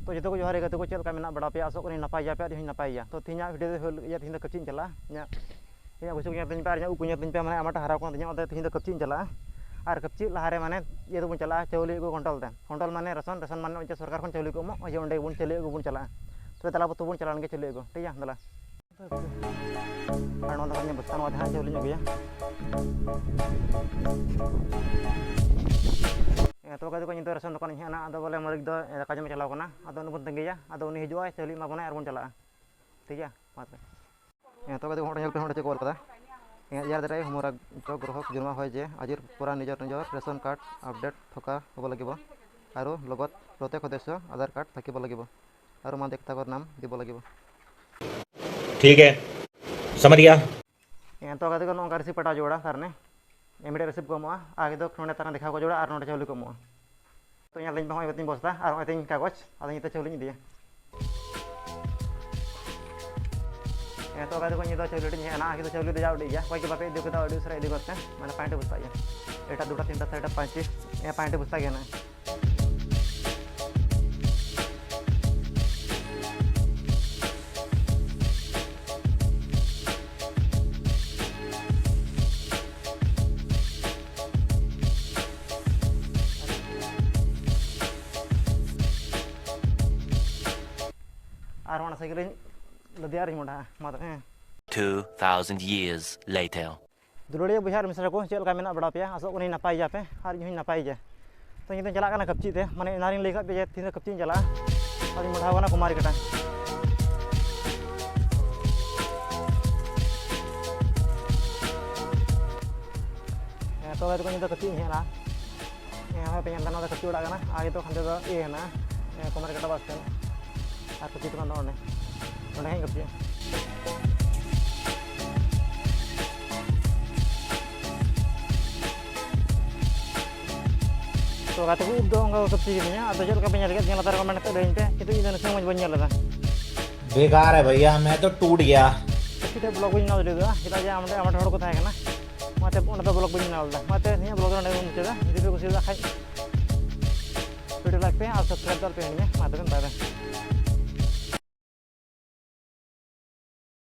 तो जो को जोहारे गते को चल का मेना बड़ा पे आसो को नपाय या पे नपाय या तो तीना वीडियो या तीन कपची चला ᱤᱧᱟᱹᱜ ᱵᱩᱥᱩᱵ ᱧᱮᱞ ᱛᱤᱧ ᱯᱮ ᱟᱨ ᱤᱧᱟᱹᱜ ᱩᱠᱩ ᱧᱮᱞ ᱛᱤᱧ ᱯᱮ ᱢᱟᱱᱮ ᱟᱢᱟᱴᱟ ᱦᱟᱨᱟᱣ ᱠᱟᱱ ᱛᱤᱧᱟᱹ ᱚᱸᱰᱮ ᱛᱤᱦᱤᱧ ᱫᱚ ᱠᱟᱯᱪᱤᱧ ᱪᱟᱞᱟᱜᱼᱟ ᱟᱨ ᱠᱟᱯᱪᱤ ᱞᱟᱦᱟᱨᱮ ᱢᱟᱱᱮ ᱤᱭᱟᱹ ᱫᱚᱵᱚᱱ ᱪᱟᱞᱟᱜᱼᱟ ᱪᱟᱣᱞᱮ ᱟᱹᱜᱩ ᱠᱚᱱᱴᱚᱞ ᱢᱟᱱᱮ ᱨᱮᱥᱚᱱ ᱢᱟᱱᱮ ᱚᱱᱛᱮ ᱥᱚᱨᱠᱟᱨ ᱠᱷᱚᱱ ᱪᱟᱣᱞᱮ ᱠᱚ ᱮᱢᱚᱜ ᱚᱡᱮ ᱚᱸᱰᱮ ᱵᱚᱱ ᱪᱟᱣᱞᱮ ᱟᱹᱜᱩ ᱵᱚᱱ ᱪᱟᱞᱟᱜᱼᱟ ᱛᱚᱵᱮ ᱛᱟᱞᱟ ᱵᱚᱛᱚ ᱵᱚᱱ ᱪᱟᱞᱟᱣ ᱞᱮᱱᱜᱮ ᱪᱟᱣᱞᱮ ᱟᱹᱜᱩ ᱴᱷᱤᱠ ᱜᱮᱭᱟ ᱫᱟᱞᱟ ᱟᱨ ᱱᱚᱣᱟ ᱫᱚ ᱤᱧᱟᱹᱜ ᱵᱚᱥᱛᱟ ᱱᱚᱣᱟ ᱡᱟᱦᱟᱸ ᱪᱟᱣᱞᱮᱧ ᱟᱹᱜᱩᱭᱟ तो कदे को नितो रेशन दुकान हेना आदो बोले मरिक दो दाका जमे चलाव कना आदो उन बन तंगेया आदो उनी हिजुआ चली मा बना आर बन चला ठीक है मात तो कदे होड़ नेल पे होड़ चे कॉल कदा यार दराय हमरा तो ग्राहक जमा होय जे आजिर पूरा निजर रेशन कार्ड अपडेट थका होबो लागिबो आरो लगत प्रत्येक सदस्य आधार कार्ड থাকিব লাগিব आरो मा देखता कर नाम दिबो लागिबो ठीक है समझ गया तो कदे को नोंगा रिसीव पटा जोड़ा सरने एमडे रिसीव को एमोआ आगे दो नोंडे तारा देखा को जोड़ा आर नोंडे चावले को एमोआ तो यहाँ लाइन पे तीन बस्ता और तीन कागज आदि ये चावले दिया तो कदे को ये चावले टी ना आगे तो चावले दे जाओ दिया कोई के बापे दे को दाओ दूसरा इदी करते माने पांटे बस्ता या एटा दुटा तीनटा सेटा पांचे या पांटे बस्ता गेना आर साइकिल लदियार मोड़ा माता 2000 years later दुलड़िया बुझार मिसरा को चल का मेना बड़ा पे आसो को नपाय जा पे आर इन नपाय जा तो इन चला कना कपची ते माने नारिंग लेखा पे तीन कपची चला और मोड़ा वाला कुमारी कटा तो कदे को इन कपची हेना यहाँ पे यंदा ना कपची उड़ा कना आगे तो खंदे दो ए है ना कुमारी कटा बस आर कपची तो नोने नोने हे कपची तो kata gue udah nggak kepsi gini atau jual ke penyelidik yang latar komen itu dari itu ini semua banyak lah बेकार है भैया मैं तो टूट गया kita blog punya nol juga kita aja amat orang kota ya kan mate pun ada blog punya nol dah mate ini blog orang yang muncul dah jadi gue sih dah kayak video like pe atau subscribe terus ini mate kan